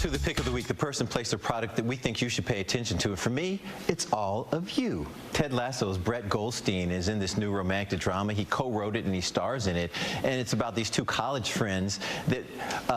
to the pick of the week, the person, place, or product that we think you should pay attention to. And for me, it's all of you. Ted Lasso's Brett Goldstein is in this new romantic drama. He co-wrote it and he stars in it. And it's about these two college friends that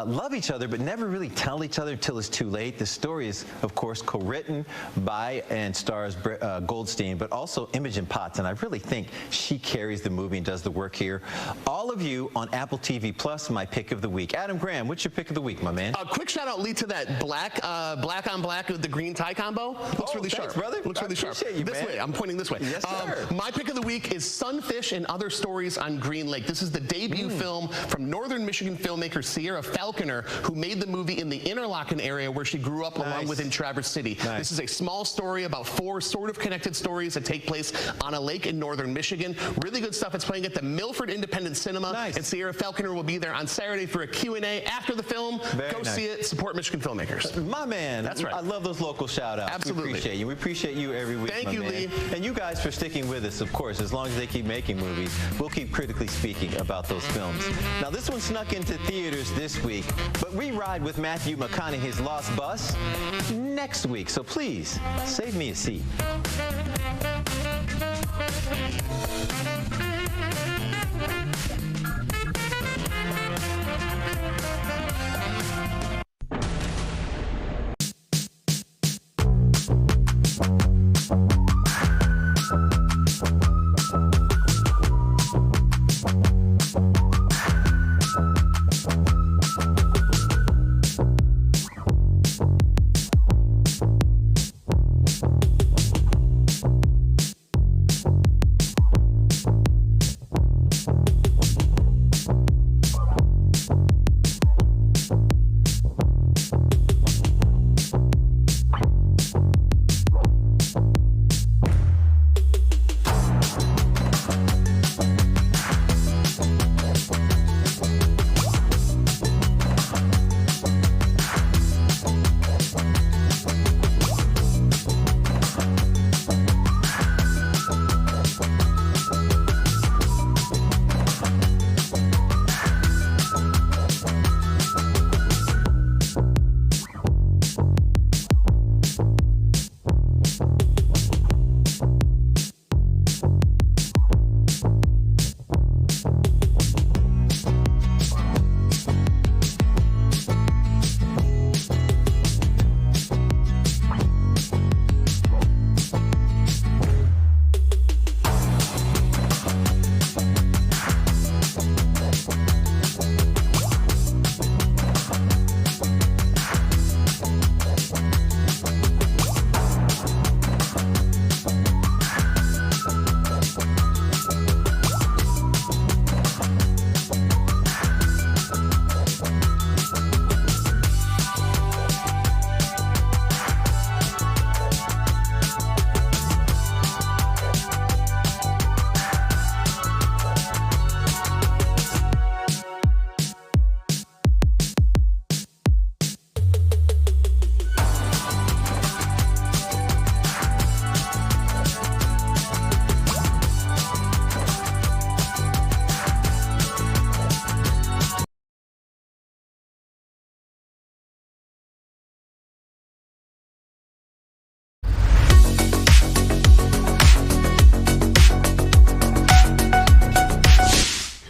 love each other but never really tell each other until it's too late. The story is, of course, co-written by and stars Brett Goldstein, but also Imogen Potts. And I really think she carries the movie and does the work here. All of you on Apple TV Plus, my pick of the week. Adam Graham, what's your pick of the week, my man? Quick shout out, Lee, to that black on black with the green tie combo. Looks really thanks, sharp, brother. Looks really sharp. You, this man. way, I'm pointing this way. Yes, sir. My pick of the week is Sunfish and Other Stories on Green Lake. This is the debut film from Northern Michigan filmmaker Sierra Falconer, who made the movie in the Interlochen area where she grew up along with in Traverse City. This is a small story about four sort of connected stories that take place on a lake in Northern Michigan. Really good stuff. It's playing at the Milford Independent Cinema, and Sierra Falconer will be there on Saturday for a Q&A after the film. Go see it. Support Michigan filmmakers. My man. That's right. I love those local shout-outs. Absolutely. We appreciate you. We appreciate you every week, Thank you, man. Lee. And you guys for sticking with us, of course. As long as they keep making movies, we'll keep critically speaking about those films. Now, this one snuck into theaters this week, but we ride with Matthew McConaughey's Lost Bus next week. So please, save me a seat.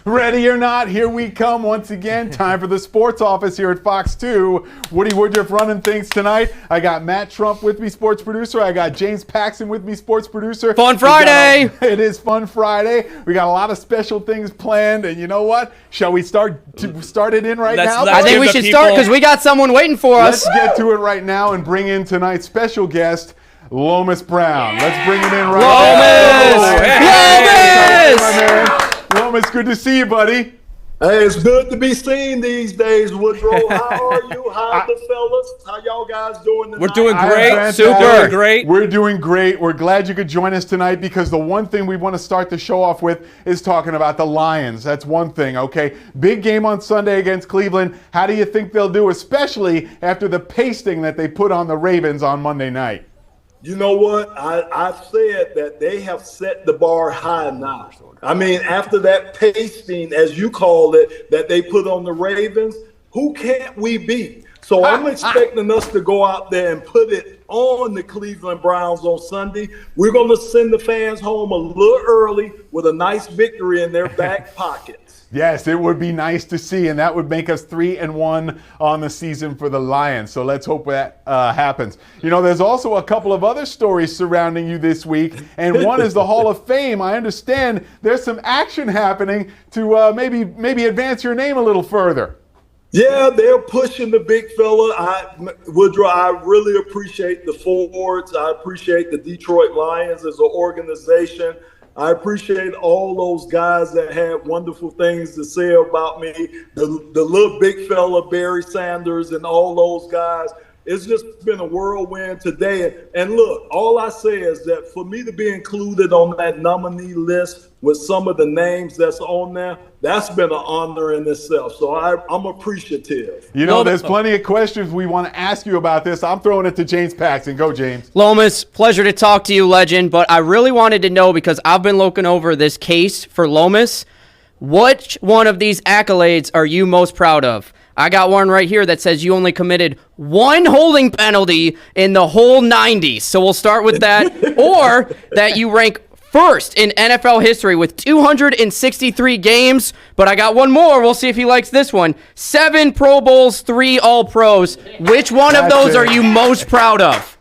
Ready or not, here we come once again. Time for the sports office here at Fox 2. Woody Woodruff running things tonight. I got Matt Trump with me, sports producer. I got James Paxton with me, sports producer. Fun Friday! It is Fun Friday. We got a lot of special things planned, and you know what? Shall we start it in right now? I think we should start because we got someone waiting for us. Let's get to it right now and bring in tonight's special guest, Lomas Brown. Let's bring it in right now. Lomas! Lomas, good to see you, buddy. Hey, it's good to be seen these days, Woodrow. How are you? How the fellas? How y'all guys doing tonight? We're doing great. Super great. We're doing great. We're glad you could join us tonight because the one thing we want to start the show off with is talking about the Lions. That's one thing, okay? Big game on Sunday against Cleveland. How do you think they'll do, especially after the pasting that they put on the Ravens on Monday night? You know what? I've said that they have set the bar high now. I mean, after that pasting, as you call it, that they put on the Ravens, who can't we beat? So I'm expecting us to go out there and put it on the Cleveland Browns on Sunday. We're going to send the fans home a little early with a nice victory in their back pockets. Yes, it would be nice to see, and that would make us 3-1 on the season for the Lions. So let's hope that happens. You know, there's also a couple of other stories surrounding you this week, and one is the Hall of Fame. I understand there's some action happening to maybe advance your name a little further. Yeah, they're pushing the big fella. Woodrow, I really appreciate the Fords. I appreciate the Detroit Lions as an organization. I appreciate all those guys that had wonderful things to say about me. The little big fella, Barry Sanders, and all those guys. It's just been a whirlwind today. And look, all I say is that for me to be included on that nominee list with some of the names that's on there, that's been an honor in itself. So I'm appreciative. You know, there's plenty of questions we want to ask you about this. I'm throwing it to James Paxton. Go, James. Lomas, pleasure to talk to you, legend. But I really wanted to know, because I've been looking over this case for Lomas, which one of these accolades are you most proud of? I got one right here that says you only committed one holding penalty in the whole 90s. So we'll start with that. Or that you rank first in NFL history with 263 games. But I got one more. We'll see if he likes this one. 7 Pro Bowls, 3 All-Pros. Which one of those are you most proud of?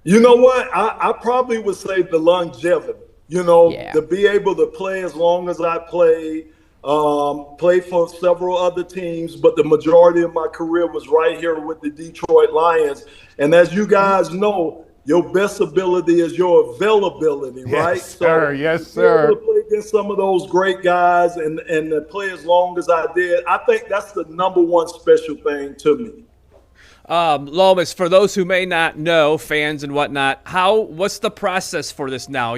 You know what? I probably would say the longevity. You know, to be able to play as long as I played. Played for several other teams, but the majority of my career was right here with the Detroit Lions. And as you guys know, your best ability is your availability, right? Yes, sir. Yes, sir. To play against some of those great guys and to play as long as I did, I think that's the number one special thing to me. Lomas, for those who may not know, fans and whatnot, what's the process for this now?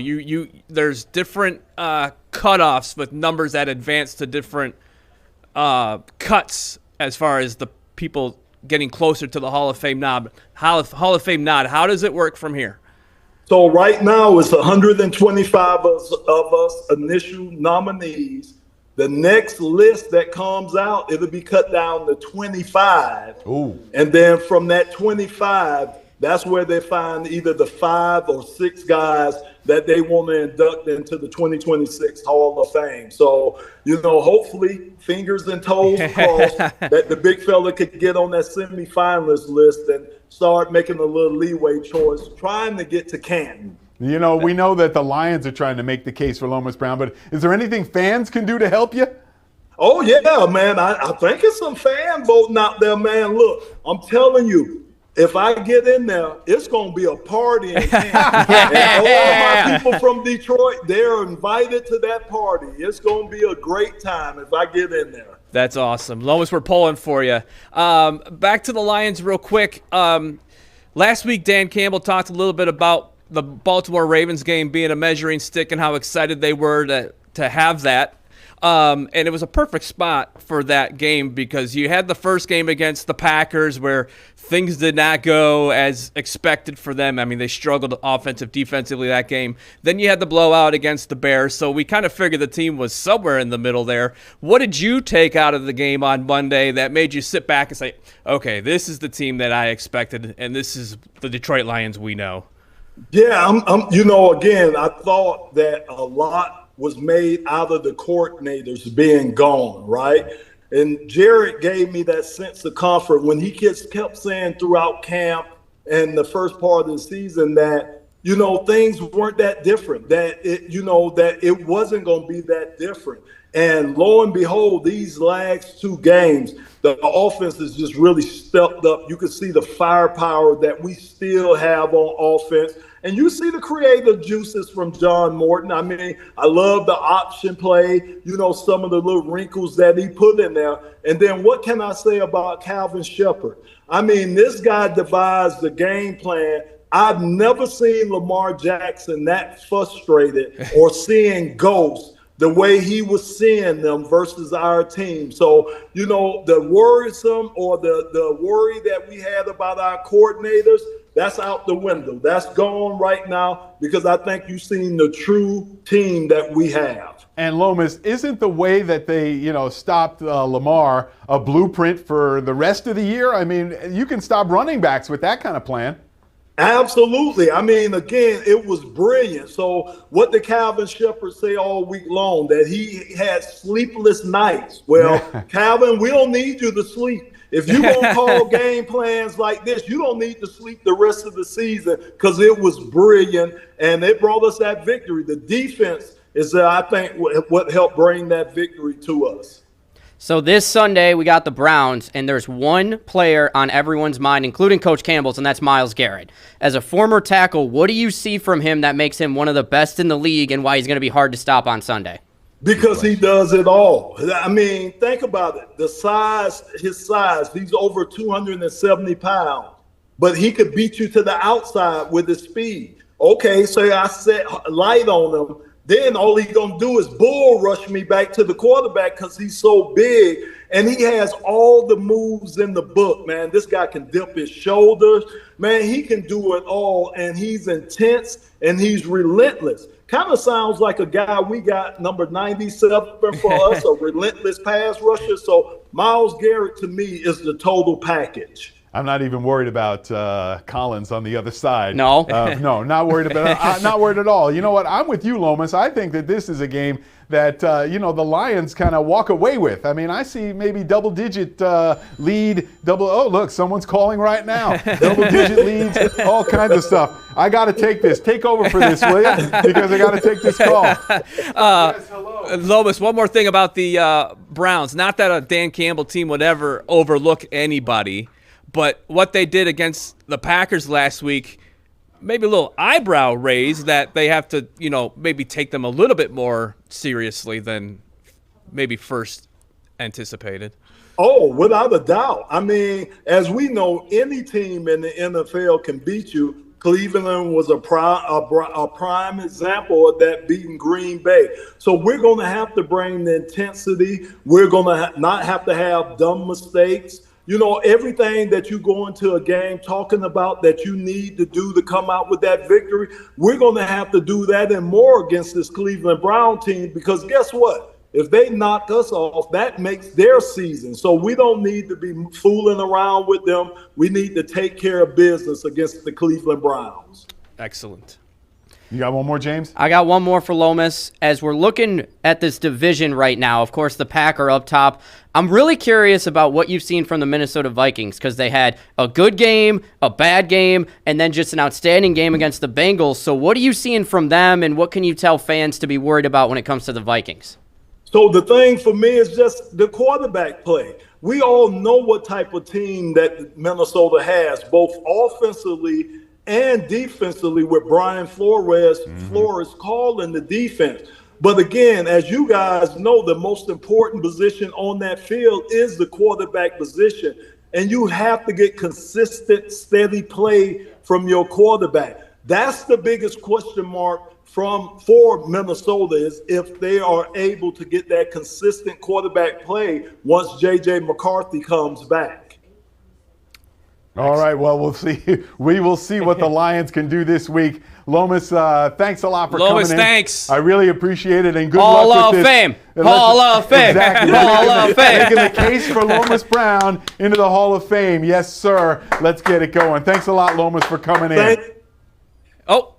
There's different cutoffs with numbers that advance to different cuts as far as the people getting closer to the Hall of Fame nod. Hall of Fame nod. How does it work from here? So right now it's 125 of us initial nominees. The next list that comes out, it'll be cut down to 25. Ooh. And then from that 25, that's where they find either the 5 or 6 guys that they want to induct into the 2026 Hall of Fame. So, you know, hopefully, fingers and toes crossed, that the big fella could get on that semifinalist list and start making a little leeway choice, trying to get to Canton. You know, we know that the Lions are trying to make the case for Lomas Brown, but is there anything fans can do to help you? Oh, yeah, man. I think it's some fan voting out there, man. Look, I'm telling you, if I get in there, it's going to be a party in Canton. And all my people from Detroit, they're invited to that party. It's going to be a great time if I get in there. That's awesome. Lomas, we're pulling for you. Back to the Lions real quick. Last week, Dan Campbell talked a little bit about the Baltimore Ravens game being a measuring stick and how excited they were to have that. And it was a perfect spot for that game because you had the first game against the Packers where things did not go as expected for them. I mean, they struggled defensively that game. Then you had the blowout against the Bears, so we kind of figured the team was somewhere in the middle there. What did you take out of the game on Monday that made you sit back and say, okay, this is the team that I expected, and this is the Detroit Lions we know? Yeah, again, I thought that a lot was made out of the coordinators being gone, right? And Jared gave me that sense of comfort when he kept saying throughout camp and the first part of the season that, things weren't that different, that it wasn't going to be that different. And lo and behold, these last 2 games, the offense has just really stepped up. You can see the firepower that we still have on offense. And you see the creative juices from John Morton. I mean, I love the option play, some of the little wrinkles that he put in there. And then what can I say about Calvin Shepard? I mean, this guy devised the game plan. I've never seen Lamar Jackson that frustrated or seeing ghosts the way he was seeing them versus our team. So, the worrisome or the worry that we had about our coordinators, that's out the window. That's gone right now because I think you've seen the true team that we have. And Lomas, isn't the way that they, stopped Lamar a blueprint for the rest of the year? I mean, you can stop running backs with that kind of plan. Absolutely. I mean, again, it was brilliant. So what did Calvin Shepard say all week long? That he had sleepless nights. Well, Calvin, we don't need you to sleep. If you're going to call game plans like this, you don't need to sleep the rest of the season, because it was brilliant, and it brought us that victory. The defense is, I think, what helped bring that victory to us. So this Sunday, we got the Browns, and there's one player on everyone's mind, including Coach Campbell's, and that's Myles Garrett. As a former tackle, what do you see from him that makes him one of the best in the league, and why he's going to be hard to stop on Sunday? Because he does it all. I mean, think about it. His size, he's over 270 pounds, but he could beat you to the outside with his speed. Okay, so I set light on him. Then all he's going to do is bull rush me back to the quarterback because he's so big, and he has all the moves in the book, man. This guy can dip his shoulders. Man, he can do it all, and he's intense, and he's relentless. Kind of sounds like a guy we got, number 97 for us, a relentless pass rusher. So Myles Garrett, to me, is the total package. I'm not even worried about Collins on the other side. No? No, not worried about not worried at all. You know what? I'm with you, Lomas. I think that this is a game that, the Lions kind of walk away with. I mean, I see maybe double-digit lead, oh, look, someone's calling right now. Double-digit leads, all kinds of stuff. I got to take this. Take over for this, will you? Because I got to take this call. Yes, hello. Lomas, one more thing about the Browns. Not that a Dan Campbell team would ever overlook anybody, but what they did against the Packers last week, maybe a little eyebrow raise that they have to, maybe take them a little bit more seriously than maybe first anticipated. Oh, without a doubt. I mean, as we know, any team in the NFL can beat you. Cleveland was a prime example of that, beating Green Bay. So we're going to have to bring the intensity. We're going to not have to have dumb mistakes. Everything that you go into a game talking about that you need to do to come out with that victory, we're going to have to do that and more against this Cleveland Brown team, because guess what? If they knock us off, that makes their season. So we don't need to be fooling around with them. We need to take care of business against the Cleveland Browns. Excellent. You got one more, James? I got one more for Lomas. As we're looking at this division right now, of course, the Pack are up top. I'm really curious about what you've seen from the Minnesota Vikings, because they had a good game, a bad game, and then just an outstanding game against the Bengals. So what are you seeing from them, and what can you tell fans to be worried about when it comes to the Vikings? So the thing for me is just the quarterback play. We all know what type of team that Minnesota has, both offensively and defensively, with Brian Flores calling the defense. But again, as you guys know, the most important position on that field is the quarterback position. And you have to get consistent, steady play from your quarterback. That's the biggest question mark for Minnesota, is if they are able to get that consistent quarterback play once J.J. McCarthy comes back. All right, well, we'll see. We will see what the Lions can do this week. Lomas, thanks a lot for coming in. Thanks. I really appreciate it, and good Hall luck of with this. Fame. Hall of Fame. Exactly. Hall of Fame. Making the case for Lomas Brown into the Hall of Fame. Yes, sir. Let's get it going. Thanks a lot, Lomas, for coming in. Oh.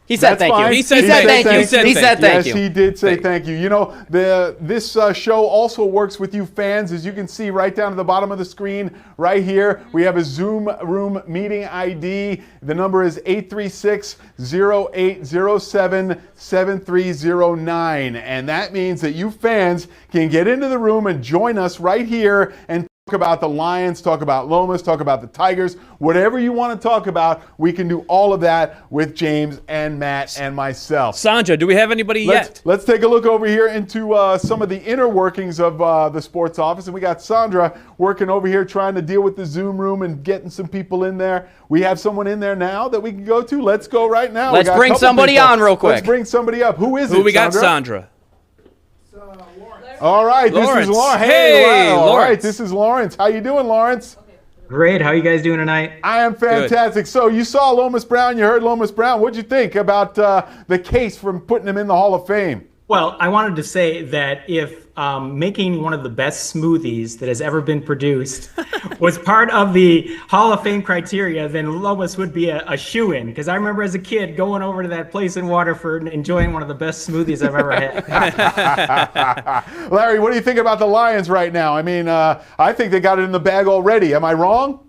He said thank you. He said thank you. He said thank you. Yes, he did say thank you. This show also works with you fans. As you can see right down at the bottom of the screen right here, we have a Zoom room meeting ID. The number is 836-0807-7309. And that means that you fans can get into the room and join us right here and talk about the Lions, talk about Lomas, talk about the Tigers, whatever you want to talk about. We can do all of that with James and Matt and myself. Sandra, do we have anybody yet? Let's take a look over here into some of the inner workings of the sports office. And we got Sandra working over here trying to deal with the Zoom room and getting some people in there. We have someone in there now that we can go to. Let's go right now. Let's bring somebody on real quick. Let's bring somebody up. Who is it, Who we got, Sandra? Sandra? All right, Lawrence. This is Lawrence. Hey, wow. All Lawrence. right, this is Lawrence. How you doing, Lawrence? Great. How are you guys doing tonight? I am fantastic. Good. So you saw Lomas Brown. You heard Lomas Brown. What'd you think about the case from putting him in the Hall of Fame? Well, I wanted to say that if making one of the best smoothies that has ever been produced was part of the Hall of Fame criteria, then Lomas would be a shoo-in. Because I remember as a kid going over to that place in Waterford and enjoying one of the best smoothies I've ever had. Larry, what do you think about the Lions right now? I mean, I think they got it in the bag already. Am I wrong?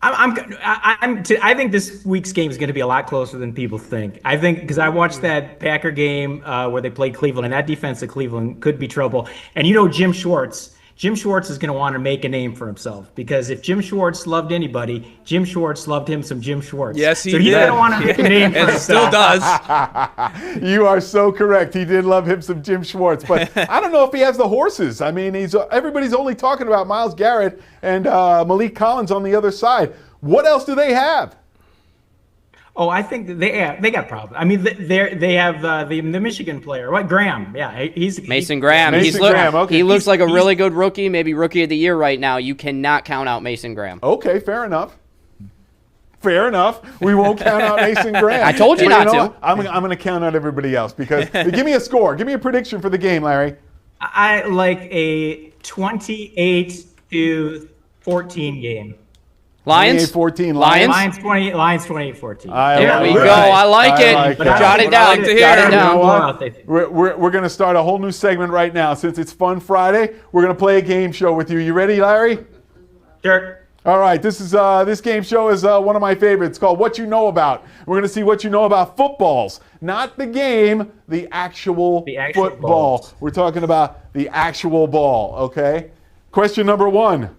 I think this week's game is going to be a lot closer than people think. I think because I watched that Packer game where they played Cleveland, and that defense of Cleveland could be trouble. And Jim Schwartz is going to want to make a name for himself, because if Jim Schwartz loved anybody, Jim Schwartz loved him some Jim Schwartz. Yes, he did. So he's going to want to make a name for himself. Still does. You are so correct. He did love him some Jim Schwartz, but I don't know if he has the horses. I mean, everybody's only talking about Myles Garrett and Malik Collins on the other side. What else do they have? Oh, I think that they got problems. I mean, they have the Michigan player, Graham. Yeah, Mason Graham. Okay. He looks like a really good rookie, maybe rookie of the year right now. You cannot count out Mason Graham. Okay, fair enough. Fair enough. We won't count out Mason Graham. I told you But not to. What? I'm going to count out everybody else, because give me a score. Give me a prediction for the game, Larry. I like a 28-14 game. Lions? 28-14 Lions? Lions 28-14. There we go. I like it. Jot it down. like to hear Jot it. it down. We're going to start a whole new segment right now. Since it's Fun Friday, we're going to play a game show with you. You ready, Larry? Sure. All right, this game show is one of my favorites. It's called What You Know About. We're going to see what you know about footballs. Not the game, the actual football. ball. We're talking about the actual ball, okay? Question number 1.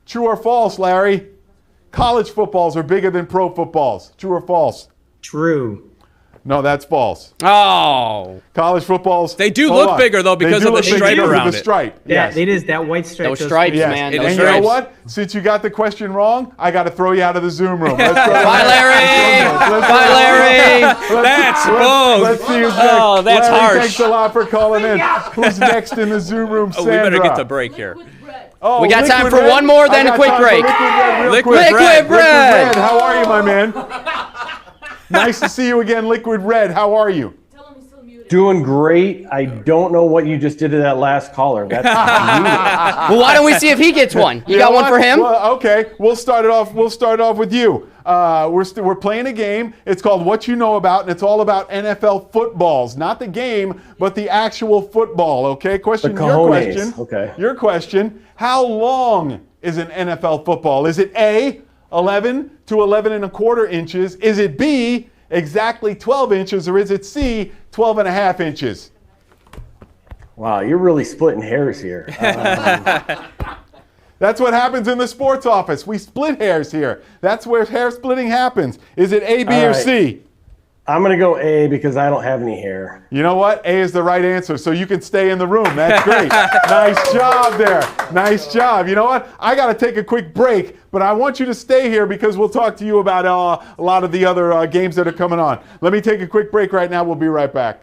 True or false, Larry? College footballs are bigger than pro footballs. True or false? True. No, that's false. Oh. College footballs. They do look bigger, though, because of the stripe around the it. stripe. Yeah, Yes. it is that white stripe. Those stripes, Yes. man. It Those And is you know stripes. what? Since you got the question wrong, I got to throw you out of the Zoom room. Let's go. Bye, Larry. Bye, Larry. That's both. Let's see who's next. Oh, that's Larry, harsh. Thanks a lot for calling in. Who's next in the Zoom room? Oh, Sandra. we better get to break here. Oh, We got time Liquid for Red? one more, then I a got quick time for break. Liquid Red, real quick. Liquid Red. How are you, my man? Nice to see you again, Liquid Red. How are you? Doing great. I don't know what you just did to that last caller. That's Well, why don't we see if he gets one? You got know one for what? him? Well, okay, we'll start it off with you. We're playing a game. It's called What You Know About, and it's all about NFL footballs. Not the game, but the actual football, okay? Your question, how long is an NFL football? Is it A, 11 to 11 and a quarter inches? Is it B, exactly 12 inches? Or is it C, 12 and a half inches? wow, you're really splitting hairs here. That's what happens in the sports office. We split hairs here. That's where hair splitting happens. Is it A, B, All or right. C? I'm going to go A because I don't have any hair. You know what? A is the right answer, so you can stay in the room. That's great. Nice job there. Nice job. You know what? I got to take a quick break, but I want you to stay here because we'll talk to you about a lot of the other games that are coming on. Let me take a quick break right now. We'll be right back.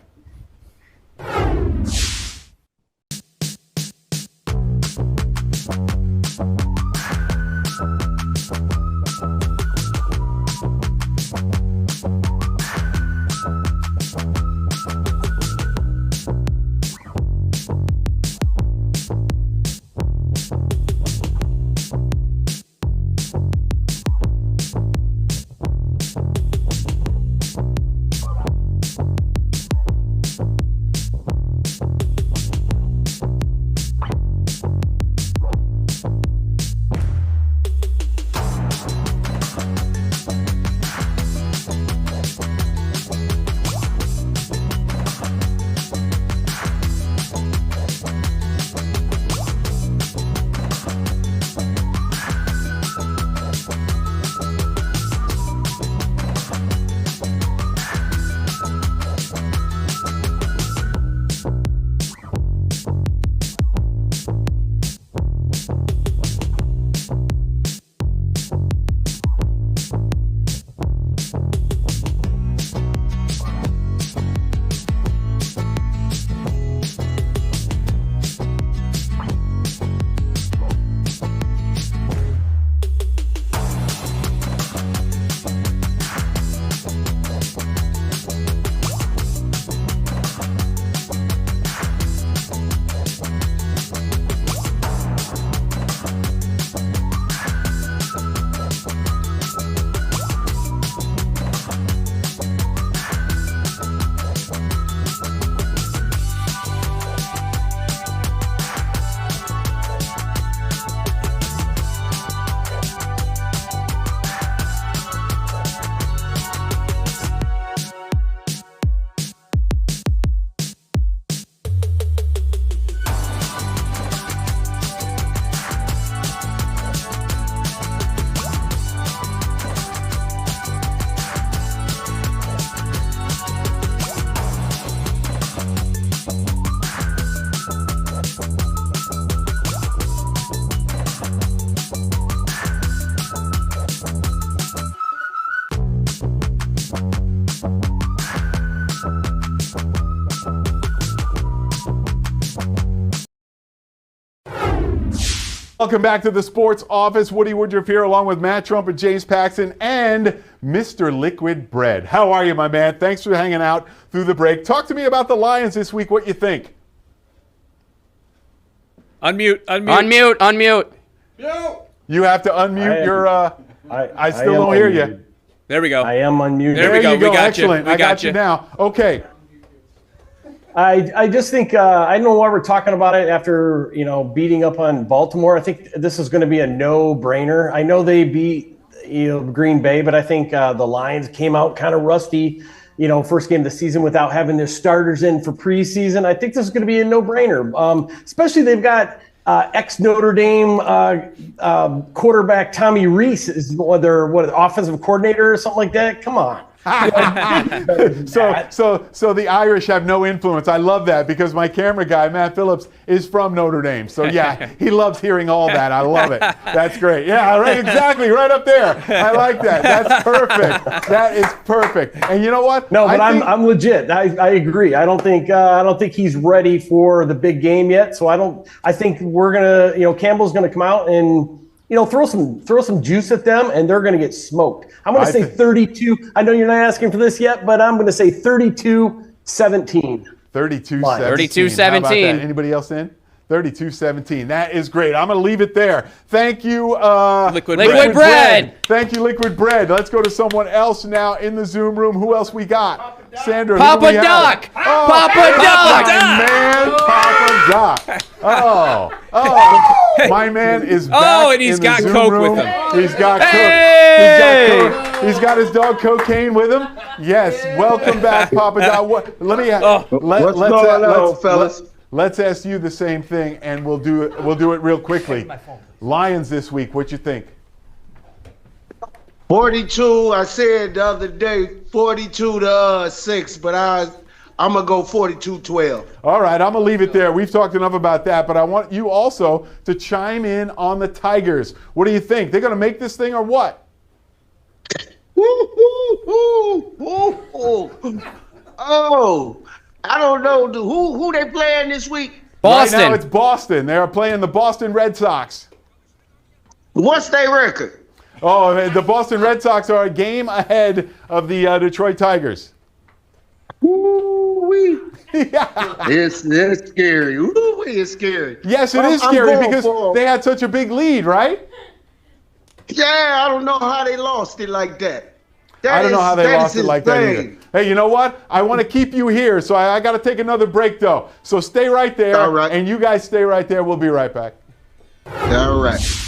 Welcome back to the Sports Office. Woody Woodruff here along with Matt Trump and James Paxton and Mr. Liquid Bread. How are you, my man? Thanks for hanging out through the break. Talk to me about the Lions this week. What you think? Unmute. You have to unmute your... I still don't hear you. There we go. I am unmuted. There we go. You go. We got Excellent. you. I got you now. Okay. I just think I don't know why we're talking about it after beating up on Baltimore. I think this is going to be a no-brainer. I know they beat Green Bay, but I think the Lions came out kind of rusty. First game of the season without having their starters in for preseason. I think this is going to be a no-brainer. Especially they've got ex-Notre Dame quarterback Tommy Reese is their offensive coordinator or something like that. Come on. So the Irish have no influence. I love that because my camera guy, Matt Phillips, is from Notre Dame. So yeah, he loves hearing all that. I love it. That's great. Yeah, right, exactly, right up there. I like that. That's perfect. That is perfect. And you know what? No, but I'm legit. I agree. I don't think he's ready for the big game yet. So I think we're gonna Campbell's gonna come out and throw some juice at them, and they're going to get smoked. I'm going to say 32. I know you're not asking for this yet, but I'm going to say 32-17. 32-17. 32-17. Anybody else in? 32-17. That is great. I'm going to leave it there. Thank you, Liquid Bread. Thank you, Liquid Bread. Let's go to someone else now in the Zoom room. Who else we got? Sandra. Papa Doc. Papa Doc. Man, Papa Doc. Oh, my man is back. Oh, and he's got Zoom Coke room. with him. He's got Hey! Coke. He's got his dog Cocaine with him. Yes, welcome back, Papa Doc. What's going on, fellas? Let's ask you the same thing, and we'll do it real quickly. Lions this week. What you think? 42. I said the other day 42-6, but I'm gonna go 42-12. All right, I'm gonna leave it there. We've talked enough about that, but I want you also to chime in on the Tigers. What do you think? They're gonna make this thing or what? Oh, I don't know. Who they playing this week? Boston. Right now it's Boston. They are playing the Boston Red Sox. What's their record? Oh, the Boston Red Sox are a game ahead of the Detroit Tigers. Ooh-wee. Yeah. It's scary. Ooh-wee, it's scary. Yes, it is scary because they had such a big lead, right? Yeah, I don't know how they lost it like that. I don't know how they lost it like that either. Hey, you know what? I want to keep you here, so I got to take another break, though. So stay right there, all right. And you guys stay right there. We'll be right back. All right.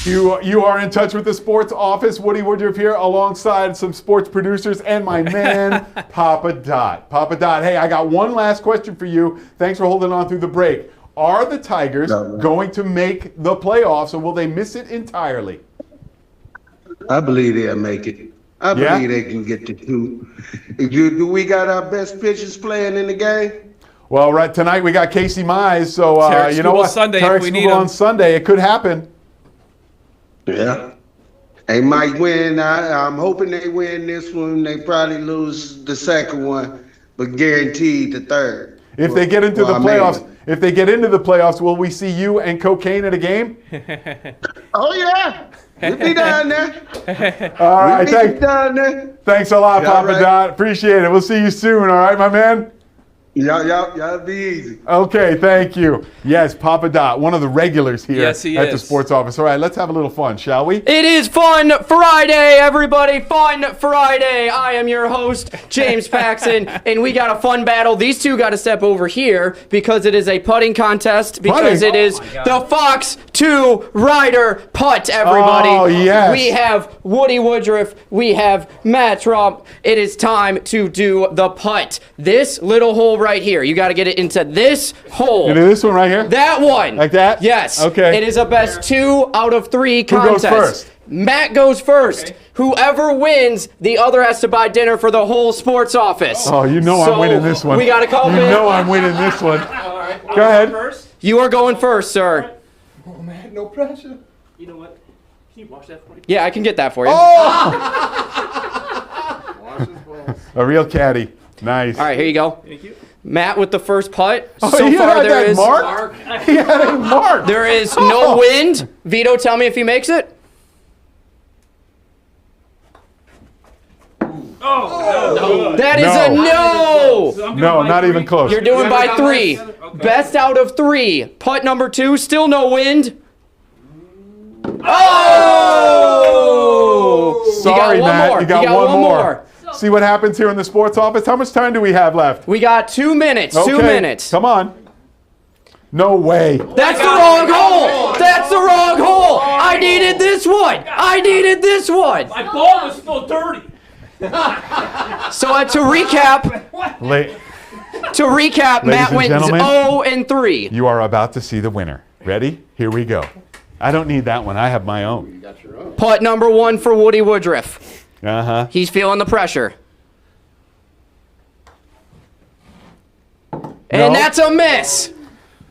You are in touch with the sports office. Woody Woodruff here alongside some sports producers and my man, Papa Dot. Papa Dot, hey, I got one last question for you. Thanks for holding on through the break. Are the Tigers going to make the playoffs, or will they miss it entirely? I believe they'll make it. I believe they can get to 2. Do we got our best pitchers playing in the game? Well, right tonight we got Casey Mize, so you know what? Sunday Tarek if we need Skubal him. on Sunday. It could happen. Yeah. They might win. I'm hoping they win this one. They probably lose the second one, but guaranteed the third. If they get into the playoffs, will we see you and Cocaine at a game? Oh yeah. We'll be down there. All right, down there. thanks a lot, Yeah, Papa right. Dot. Appreciate it. We'll see you soon, all right, my man? Y'all be easy. Okay, thank you. Yes, Papa Dot, one of the regulars here Yes, he at the is. sports office. All right, let's have a little fun, shall we? It is Fun Friday, everybody. Fun Friday. I am your host, James Paxson, and we got a fun battle. These two got to step over here because it is a putting contest, because Putting? it is the Fox 2 Rider Putt, everybody. Oh, yes. We have Woody Woodruff. We have Matt Trump. It is time to do the putt. This little hole right here. You got to get it into this hole. Into this one right here? That one. Like that? Yes. Okay. It is a best 2 out of 3 goes contest. first? Matt goes first. Whoever wins, the other has to buy dinner for the whole sports office. Oh, you know So, I'm winning this one. We got to come You in. know I'm winning this one. Go ahead. You are going first, sir. Oh man, no pressure. You know what? Can you wash that for me? Yeah, I can get that for you. A real caddy. Nice. All right, here you go. Thank you. Matt with the first putt. Oh, So he far had there that is mark? He had a mark. there is no wind. Vito, tell me if he makes it. That is a no. No, not even close. You're doing by 3. Best out of 3. Putt number 2, still no wind. Oh! Sorry, you got one Matt. more. You got one one more. more. See what happens here in the sports office? How much time do we have left? We got 2 minutes. 2 Okay, minutes. Come on. No way. That's the wrong hole. That's the wrong hole. I needed this one. I needed this one. My ball was still dirty. So to recap, Matt and wins gentlemen. 0 and 3. You are about to see the winner. Ready? Here we go. I don't need that one. I have my own. Putt number 1 for Woody Woodruff. Uh-huh. He's feeling the pressure. And that's a miss.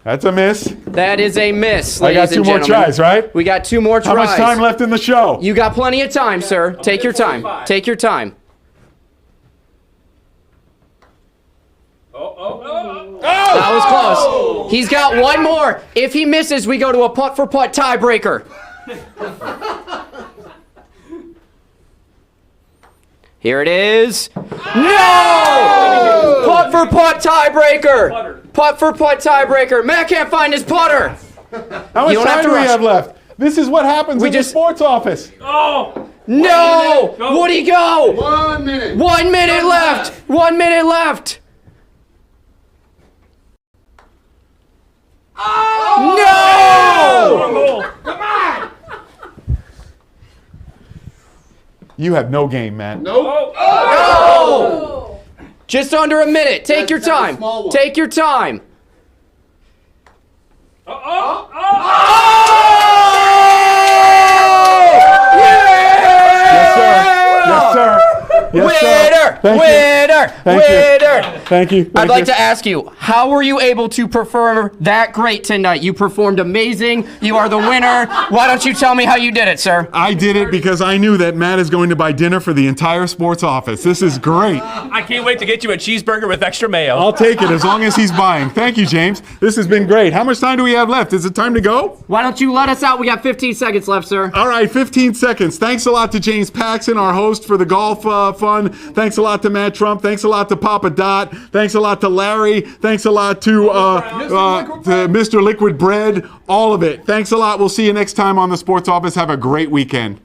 That's a miss. That is a miss, I got ladies 2 and more gentlemen. tries, right? We got 2 more How tries. much time left in the show? You got plenty of time, sir. Take your time. Take your time. That was close. He's got 1 more. If he misses, we go to a putt for putt tiebreaker. Here it is. No! Putt for putt tiebreaker. Putt for putt tiebreaker. Matt can't find his putter. How much You don't have time to do we rush. have left? This is what happens in the just- sports office. Oh! No! Woody, go! 1 minute. 1 minute left. 1 minute left. No! Come on! You have no game, man. Oh! Just under a minute. Take your time. Take your time. Yes, sir. Yes, sir. Yes, sir. Winner! Winner! Thank you. Winner! Thank you. I'd like to ask you, how were you able to perform that great tonight? You performed amazing. You are the winner. Why don't you tell me how you did it, sir? I did it because I knew that Matt is going to buy dinner for the entire sports office. This is great. I can't wait to get you a cheeseburger with extra mayo. I'll take it as long as he's buying. Thank you, James. This has been great. How much time do we have left? Is it time to go? Why don't you let us out? We got 15 seconds left, sir. All right, 15 seconds. Thanks a lot to James Paxson, our host for the golf fun. Thanks a lot to Matt Trump. Thanks a lot to Papa Dot. Thanks a lot to Larry. Thanks a lot to Mr. Liquid Bread. All of it. Thanks a lot. We'll see you next time on the Sports Office. Have a great weekend.